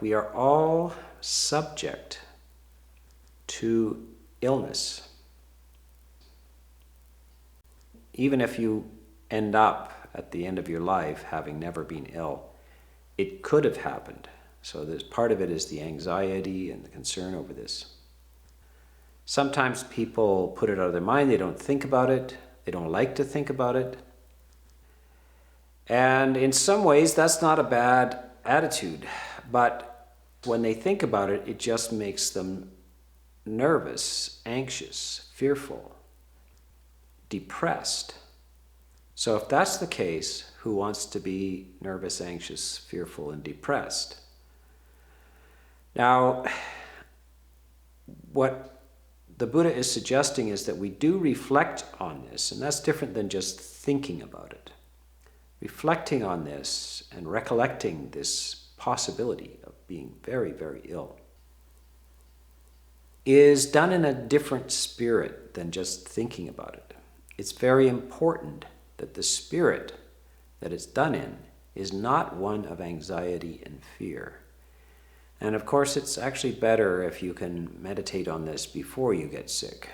We are all subject to illness. Even if you end up at the end of your life having never been ill, it could have happened. So there's part of it is the anxiety and the concern over this. Sometimes people put it out of their mind, they don't think about it, they don't like to think about it. And in some ways that's not a bad attitude, but when they think about it, it just makes them nervous, anxious, fearful, depressed. So if that's the case, who wants to be nervous, anxious, fearful, and depressed? Now, what the Buddha is suggesting is that we do reflect on this, and that's different than just thinking about it. Reflecting on this and recollecting this possibility of being very, very ill is done in a different spirit than just thinking about it. It's very important that the spirit that it's done in is not one of anxiety and fear. And of course, it's actually better if you can meditate on this before you get sick.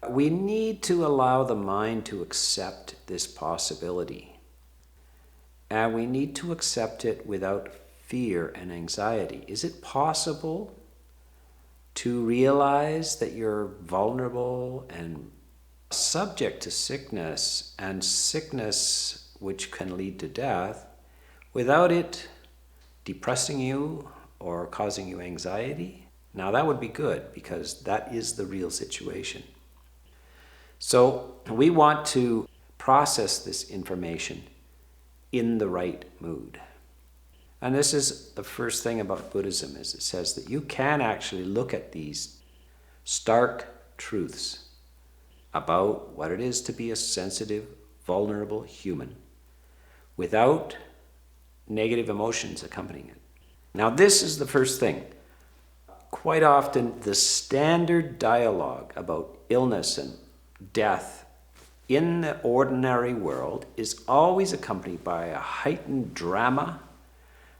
We need to allow the mind to accept this possibility. And we need to accept it without fear and anxiety. Is it possible to realize that you're vulnerable and subject to sickness, and sickness which can lead to death, without it depressing you or causing you anxiety? Now that would be good, because that is the real situation. So we want to process this information in the right mood. And this is the first thing about Buddhism, is it says that you can actually look at these stark truths about what it is to be a sensitive, vulnerable human without negative emotions accompanying it. Now this is the first thing. Quite often the standard dialogue about illness and death in the ordinary world is always accompanied by a heightened drama,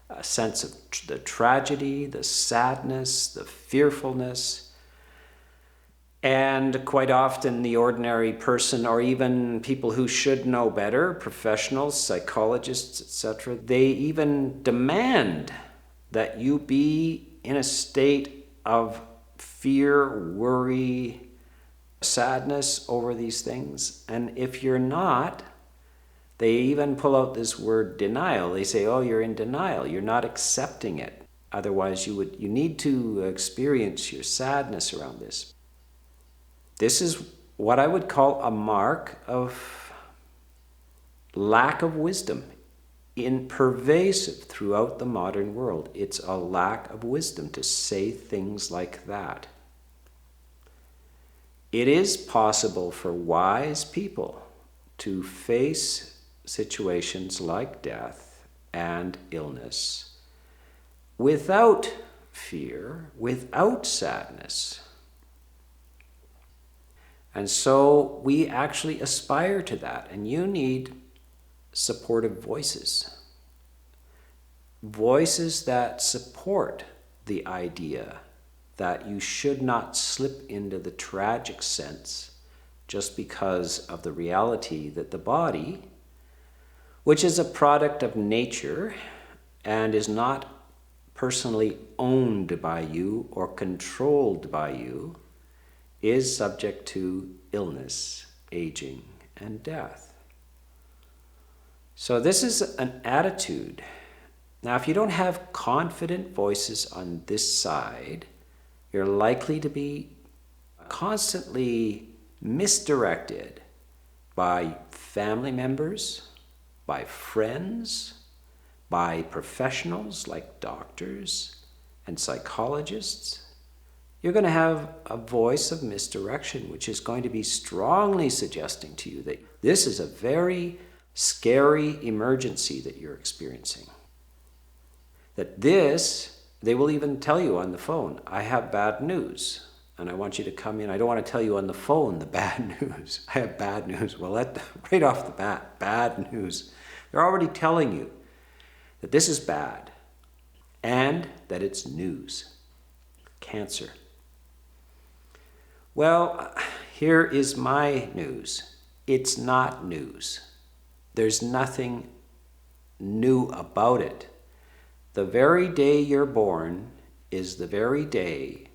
a sense of the tragedy, the sadness, the fearfulness. And quite often the ordinary person, or even people who should know better, professionals, psychologists, etc., they even demand that you be in a state of fear, worry, sadness over these things. And if you're not, they even pull out this word denial. They say, oh, you're in denial. You're not accepting it. Otherwise you need to experience your sadness around this. This is what I would call a mark of lack of wisdom, pervasive throughout the modern world. It's a lack of wisdom to say things like that. It is possible for wise people to face situations like death and illness without fear, without sadness. And so we actually aspire to that, and you need supportive voices. Voices that support the idea that you should not slip into the tragic sense just because of the reality that the body, which is a product of nature and is not personally owned by you or controlled by you, is subject to illness, aging, and death. So this is an attitude. Now, if you don't have confident voices on this side, you're likely to be constantly misdirected by family members, by friends, by professionals like doctors and psychologists. You're going to have a voice of misdirection, which is going to be strongly suggesting to you that this is a very scary emergency that you're experiencing. That this, they will even tell you on the phone, I have bad news, and I want you to come in. I don't want to tell you on the phone the bad news. I have bad news. Well, right off the bat, bad news. They're already telling you that this is bad. and that it's news. Cancer. Well, here is my news. It's not news. There's nothing new about it. The very day you're born is the very day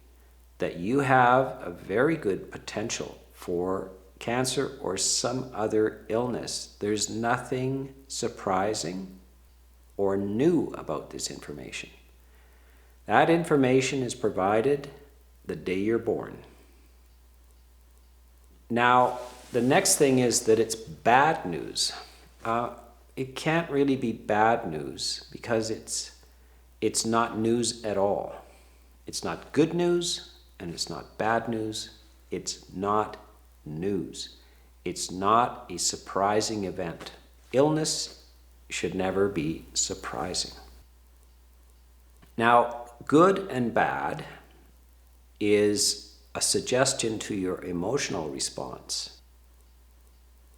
that you have a very good potential for cancer or some other illness. There's nothing surprising or new about this information. That information is provided the day you're born. Now, the next thing is that it's bad news. It can't really be bad news because it's not news at all. It's not good news and it's not bad news. It's not news. It's not a surprising event. Illness should never be surprising. Now, good and bad is a suggestion to your emotional response.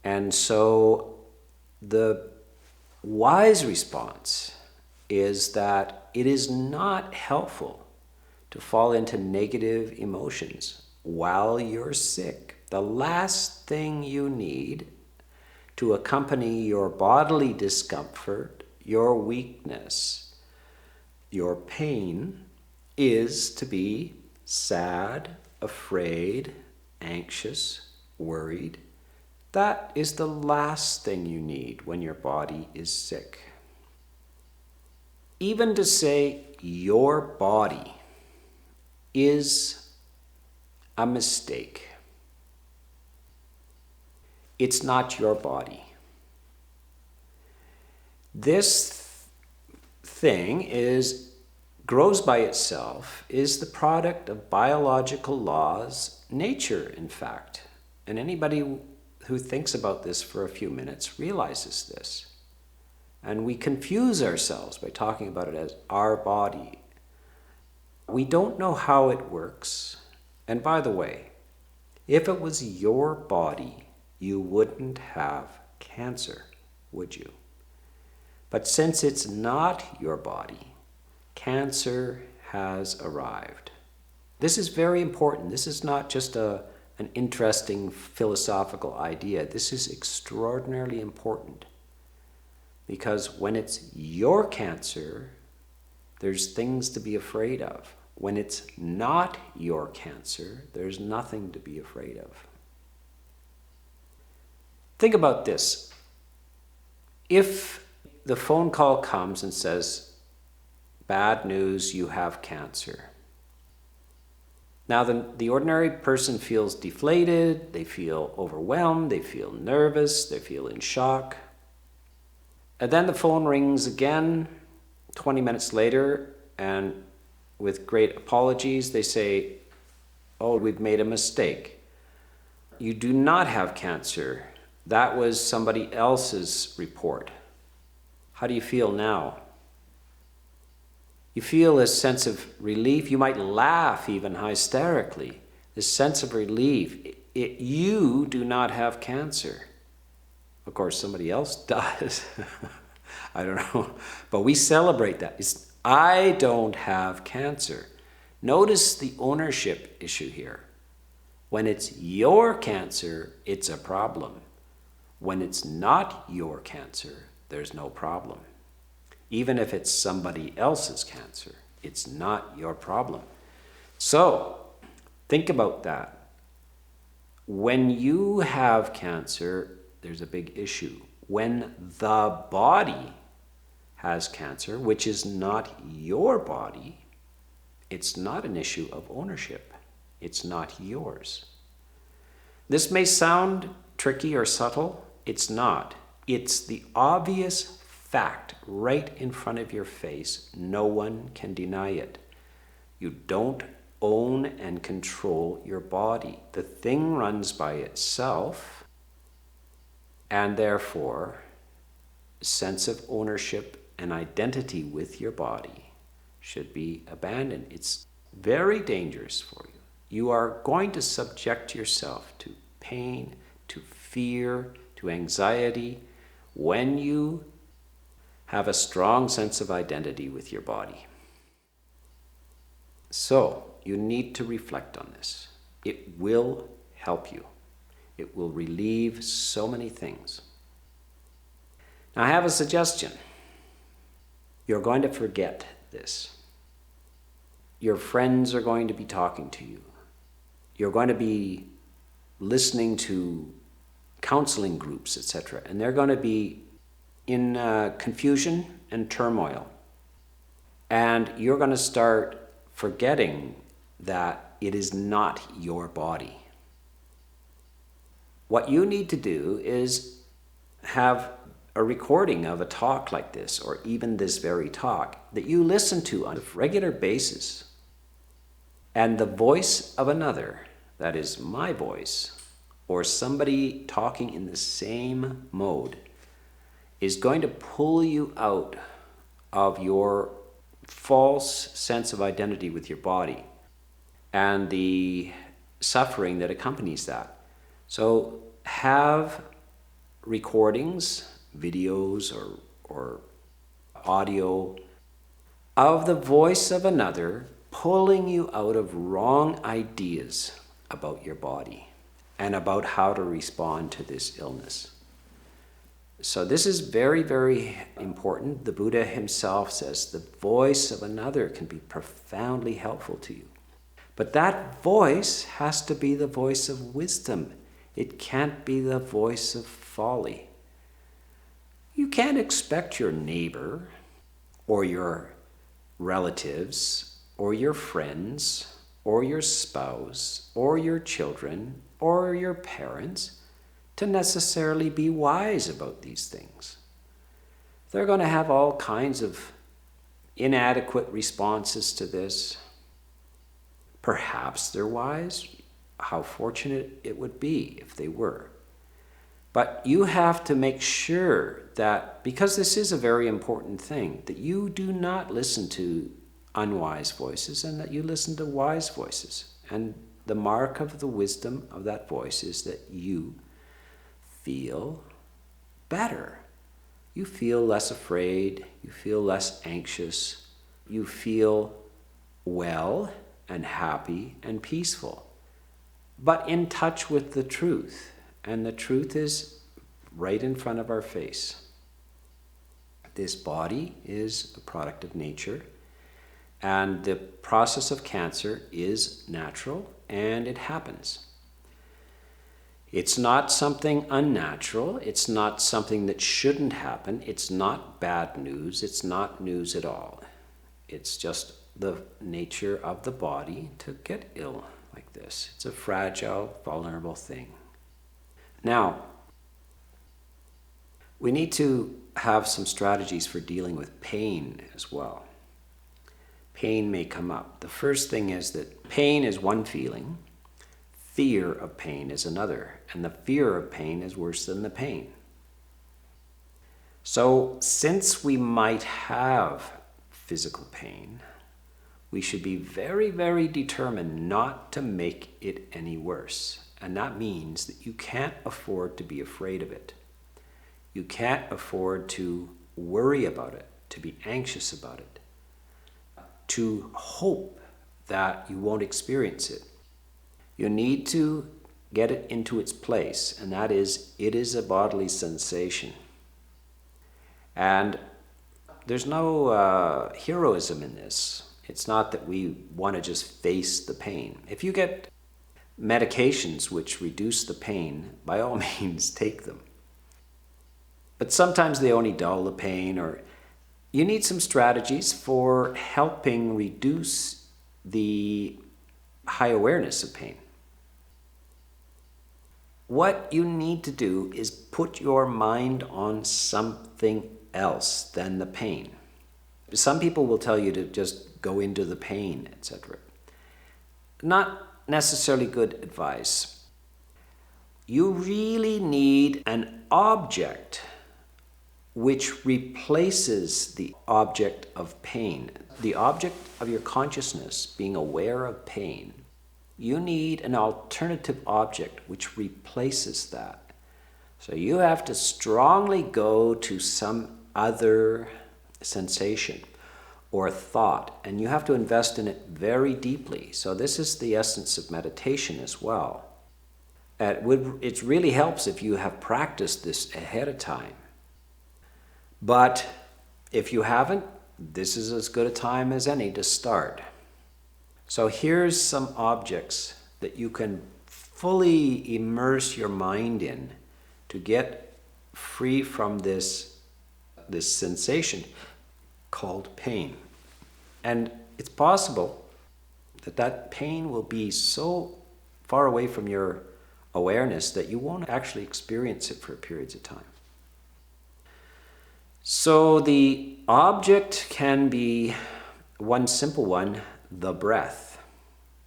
And so the wise response is that it is not helpful to fall into negative emotions while you're sick. The last thing you need to accompany your bodily discomfort, your weakness, your pain, is to be sad, afraid, anxious, worried. That is the last thing you need when your body is sick. Even to say your body is a mistake. It's not your body. This thing grows by itself, is the product of biological laws, nature, in fact. And anybody who thinks about this for a few minutes realizes this. And we confuse ourselves by talking about it as our body. We don't know how it works. And by the way, if it was your body, you wouldn't have cancer, would you? But since it's not your body, cancer has arrived. This is very important. This is not just an interesting philosophical idea. This is extraordinarily important. Because when it's your cancer, there's things to be afraid of. When it's not your cancer, there's nothing to be afraid of. Think about this. If the phone call comes and says, bad news, you have cancer. Now, the ordinary person feels deflated, they feel overwhelmed, they feel nervous, they feel in shock. And then the phone rings again 20 minutes later, and with great apologies, they say, oh, we've made a mistake. You do not have cancer. That was somebody else's report. How do you feel now? You feel this sense of relief. You might laugh even hysterically. This sense of relief. You do not have cancer. Of course, somebody else does. I don't know. But we celebrate that. I don't have cancer. Notice the ownership issue here. When it's your cancer, it's a problem. When it's not your cancer, there's no problem. Even if it's somebody else's cancer, it's not your problem. So, think about that. When you have cancer, there's a big issue. When the body has cancer, which is not your body, it's not an issue of ownership. It's not yours. This may sound tricky or subtle. It's not. It's the obvious fact right in front of your face. No one can deny it. You don't own and control your body. The thing runs by itself, and therefore, sense of ownership and identity with your body should be abandoned. It's very dangerous for you. You are going to subject yourself to pain, to fear, to anxiety when you have a strong sense of identity with your body. So you need to reflect on this. It will help you. It will relieve so many things. Now I have a suggestion. You're going to forget this. Your friends are going to be talking to you. You're going to be listening to counseling groups, etc. And they're going to be in confusion and turmoil. And you're going to start forgetting that it is not your body. What you need to do is have a recording of a talk like this, or even this very talk, that you listen to on a regular basis. And the voice of another, that is my voice, or somebody talking in the same mode, is going to pull you out of your false sense of identity with your body and the suffering that accompanies that. So have recordings, videos or audio of the voice of another pulling you out of wrong ideas about your body and about how to respond to this illness. So this is very, very important. The Buddha himself says the voice of another can be profoundly helpful to you. But that voice has to be the voice of wisdom. It can't be the voice of folly. You can't expect your neighbor or your relatives or your friends or your spouse or your children or your parents to necessarily be wise about these things. They're going to have all kinds of inadequate responses to this. Perhaps they're wise. How fortunate it would be if they were. But you have to make sure that, because this is a very important thing, that you do not listen to unwise voices and that you listen to wise voices. And the mark of the wisdom of that voice is that you feel better. You feel less afraid, you feel less anxious, you feel well and happy and peaceful, but in touch with the truth. And the truth is right in front of our face. This body is a product of nature, and the process of cancer is natural, and it happens. It's not something unnatural. It's not something that shouldn't happen. It's not bad news. It's not news at all. It's just the nature of the body to get ill like this. It's a fragile, vulnerable thing. Now, we need to have some strategies for dealing with pain as well. Pain may come up. The first thing is that pain is one feeling. Fear of pain is another, and the fear of pain is worse than the pain. So, since we might have physical pain, we should be very, very determined not to make it any worse. And that means that you can't afford to be afraid of it. You can't afford to worry about it, to be anxious about it, to hope that you won't experience it. You need to get it into its place, and that is, it is a bodily sensation. And there's no heroism in this. It's not that we want to just face the pain. If you get medications which reduce the pain, by all means take them. But sometimes they only dull the pain, or you need some strategies for helping reduce the high awareness of pain. What you need to do is put your mind on something else than the pain. Some people will tell you to just go into the pain, etc. Not necessarily good advice. You really need an object which replaces the object of pain. The object of your consciousness being aware of pain. You need an alternative object which replaces that. So you have to strongly go to some other sensation. or thought, and you have to invest in it very deeply. So this is the essence of meditation as well. It really helps if you have practiced this ahead of time. But if you haven't, this is as good a time as any to start. So here's some objects that you can fully immerse your mind in to get free from this sensation called pain. And it's possible that pain will be so far away from your awareness that you won't actually experience it for periods of time. So the object can be one simple one, the breath,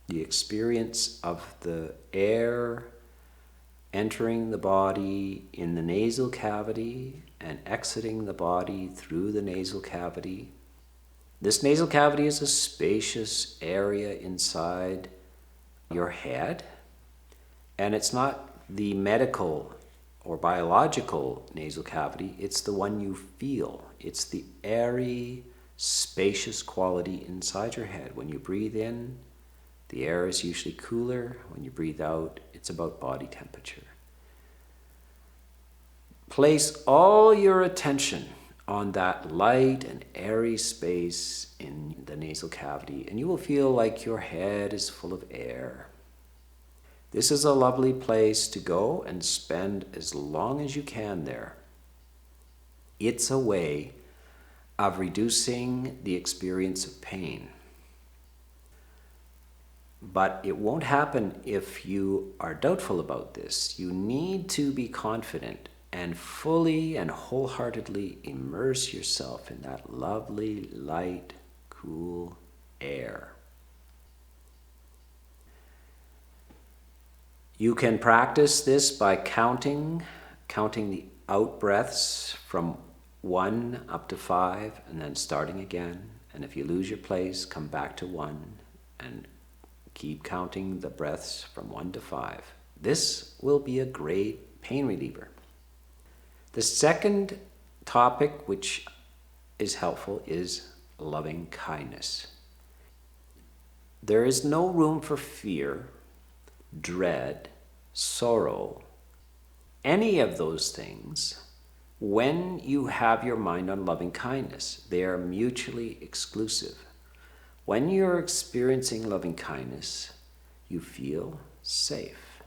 the experience of the air entering the body in the nasal cavity and exiting the body through the nasal cavity. This nasal cavity is a spacious area inside your head, and it's not the medical or biological nasal cavity, it's the one you feel. It's the airy, spacious quality inside your head. When you breathe in, the air is usually cooler. When you breathe out, it's about body temperature. Place all your attention on that light and airy space in the nasal cavity, and you will feel like your head is full of air. This is a lovely place to go and spend as long as you can there. It's a way of reducing the experience of pain. But it won't happen if you are doubtful about this. You need to be confident and fully and wholeheartedly immerse yourself in that lovely, light, cool air. You can practice this by counting the out breaths from 1 up to 5 and then starting again. And if you lose your place, come back to 1 and keep counting the breaths from 1 to 5. This will be a great pain reliever. The second topic which is helpful is loving kindness. There is no room for fear, dread, sorrow, any of those things when you have your mind on loving kindness. They are mutually exclusive. When you're experiencing loving kindness, you feel safe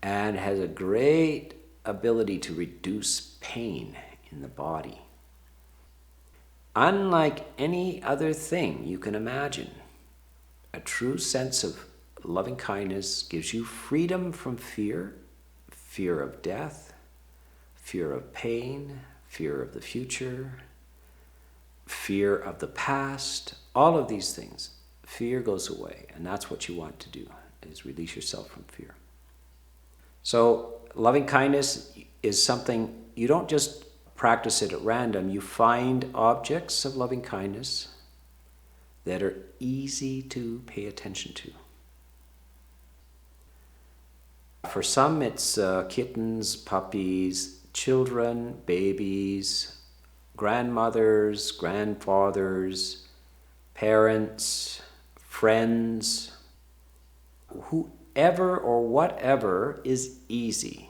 and has a great ability to reduce pain in the body. Unlike any other thing you can imagine, a true sense of loving kindness gives you freedom from fear, fear of death, fear of pain, fear of the future, fear of the past, all of these things. Fear goes away, and that's what you want to do, is release yourself from fear. So loving kindness is something, you don't just practice it at random, you find objects of loving kindness that are easy to pay attention to. For some, it's kittens, puppies, children, babies, grandmothers, grandfathers, parents, friends, whoever or whatever is easy.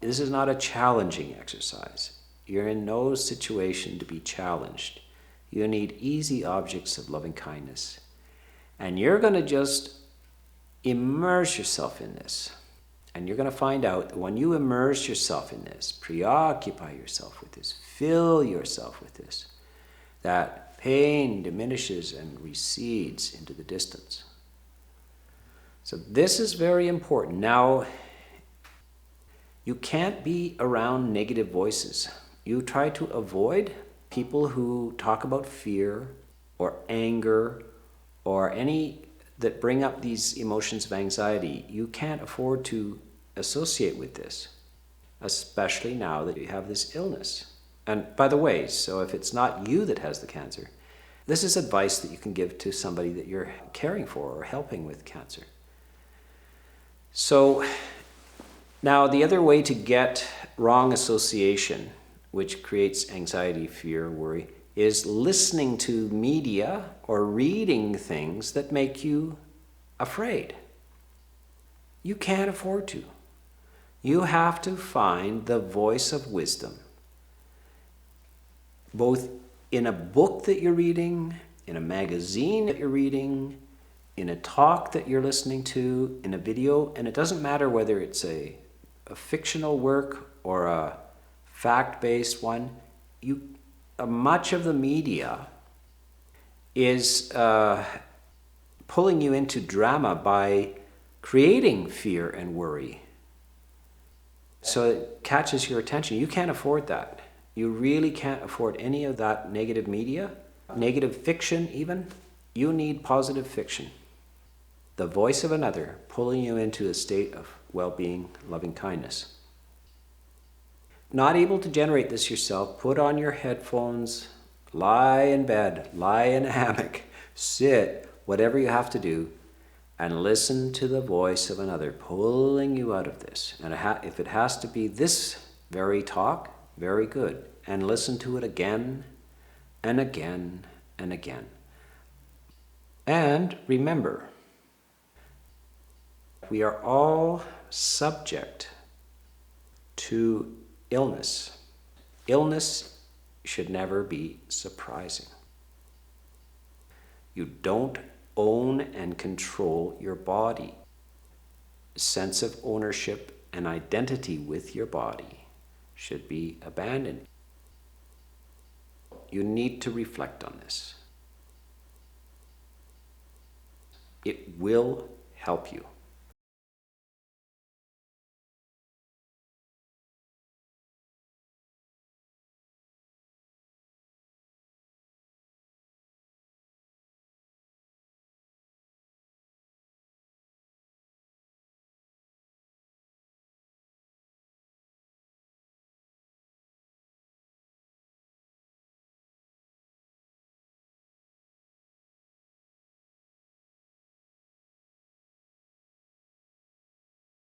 This is not a challenging exercise. You're in no situation to be challenged. You need easy objects of loving kindness. And you're going to just immerse yourself in this. And you're going to find out that when you immerse yourself in this, preoccupy yourself with this, fill yourself with this, that pain diminishes and recedes into the distance. So this is very important. Now, you can't be around negative voices. You try to avoid people who talk about fear or anger or any that bring up these emotions of anxiety. You can't afford to associate with this, especially now that you have this illness. And by the way, so if it's not you that has the cancer, this is advice that you can give to somebody that you're caring for or helping with cancer. So now the other way to get wrong association, which creates anxiety, fear, worry, is listening to media or reading things that make you afraid. You can't afford to. You have to find the voice of wisdom, both in a book that you're reading, in a magazine that you're reading, in a talk that you're listening to, in a video. And it doesn't matter whether it's a fictional work or a fact-based one. Much of the media is pulling you into drama by creating fear and worry. So it catches your attention. You can't afford that. You really can't afford any of that negative media, negative fiction even. You need positive fiction. The voice of another pulling you into a state of well-being, loving kindness. Not able to generate this yourself, put on your headphones, lie in bed, lie in a hammock, sit, whatever you have to do, and listen to the voice of another pulling you out of this. And if it has to be this very talk, very good. And listen to it again and again and again. And remember, we are all subject to illness. Illness should never be surprising. You don't own and control your body. Sense of ownership and identity with your body should be abandoned. You need to reflect on this. It will help you.